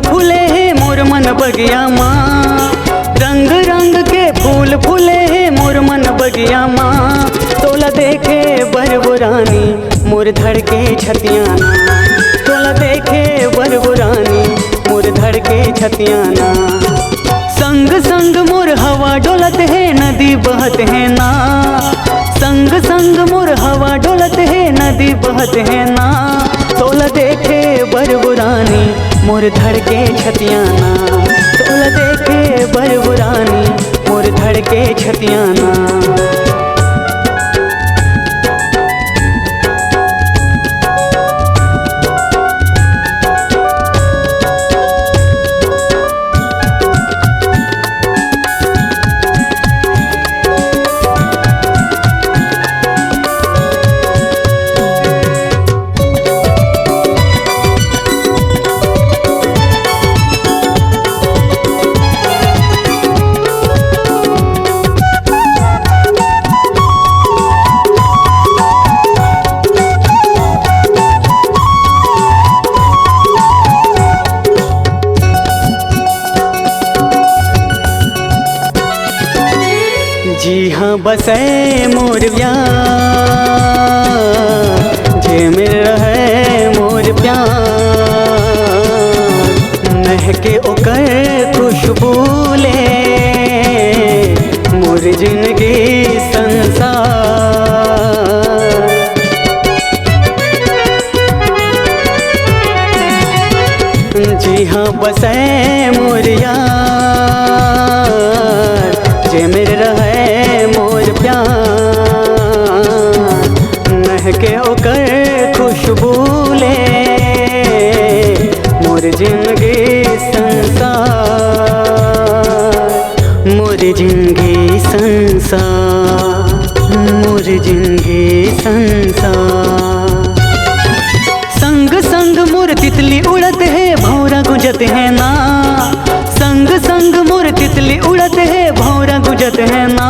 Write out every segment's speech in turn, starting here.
फूल फूले है मोर मन बगिया माँ, रंग रंग के फूल फूले है मोर मन बगिया माँ। तोला देखे बरबुरानी मोर धड़के छतियाना, तोला देखे बरबुरानी मोर धड़के छतियाना। संग संग मोर हवा डोलत है नदी बहत है ना, संग संग मोर हवा डोलत है नदी बहत है ना। तोला देखे बरबुरानी मोर धड़के छतियाना, तोला देखे बरबुरानी मोर धड़के छतियाना। जी हाँ बसे मोर प्यार, जे मिल रहे मोर प्यार। महके ओकर खुशबू ले मोर जिंदगी संसार। जी हाँ बसे मोर यार, जे मिल रहे मोर प्यार। महके ओकर खुशबू ले मोर जिंदगी संसार, मोर जिंदगी संसार, मोर जिंदगी संसार। संग संग मोर तितली उड़त है भौरा गुंजत है ना, संग संग मोर तितली उड़त है भौरा गुंजत है ना।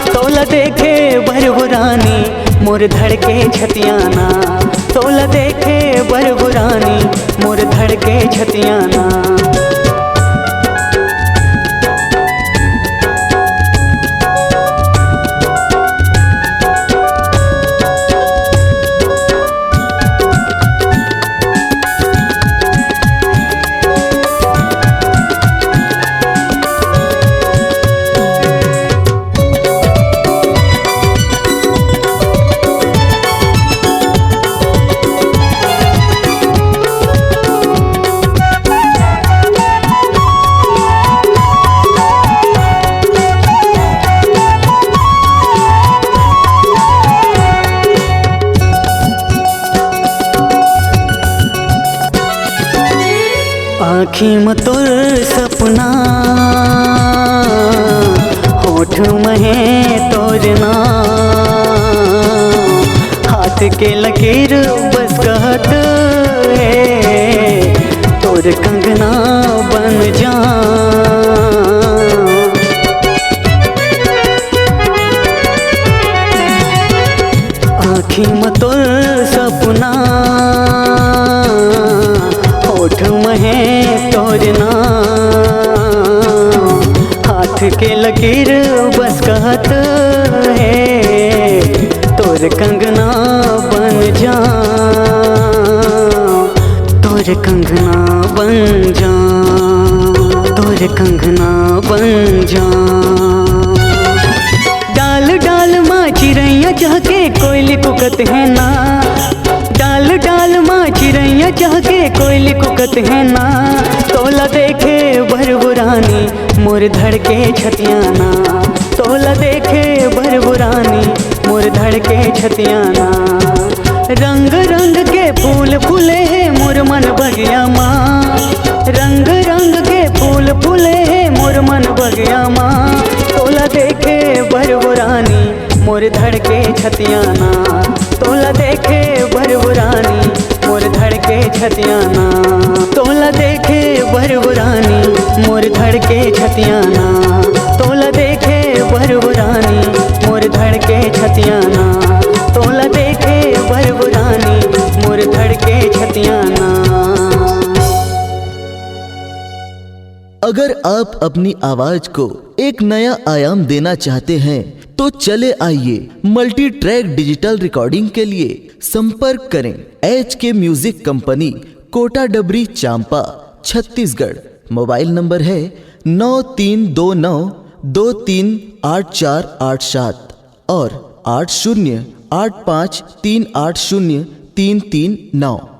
तोला देखे बरबुरानी मोर धड़के छतियाना, तोला देखे बरबुरानी मोर धड़के छतियाना। आँखी में तोर सपना, होठ में है तोर नाम। हाथ के लकीर बस कहत है तोर कंगना बन जा। आँखी में तोर सपना, होठ में है तोर नाम। हाथ के लकीर बस कहत है तोर कंगना बन जा, तोर कंगना बन जा, तोर कंगना बन जा। डाल डाल माँ चिड़ैया चहके कोयली कुकत है ना, डाल डाल माँ चिड़ैया चहके कोयली कुकत है ना। तोला देखे बरबुरानी मोर धड़के छतियाना, तोला देखे बरबुरानी मोर धड़के छतियाना। रंग रंग के फूल फूले है मोर मन बगिया माँ, रंग रंग के फूल फूले है मोर मन बगिया माँ। तोला देखे बरबुरानी मोर धड़के छतियाना, तोला देखे बरबुरानी मोर धड़के छतियाना। तोला देखे बरबुरानी मोर धड़के छतियाना, तोला देखे बरबुरानी मोर धड़के छतियाना। तोला देखे बरबुरानी मोर धड़के छतियाना। अगर आप अपनी आवाज को एक नया आयाम देना चाहते हैं तो चले आइए मल्टी ट्रैक डिजिटल रिकॉर्डिंग के लिए संपर्क करें HK म्यूजिक कंपनी, कोटा डबरी, चांपा, छत्तीसगढ़। मोबाइल नंबर है 9329238487 और 8085380339।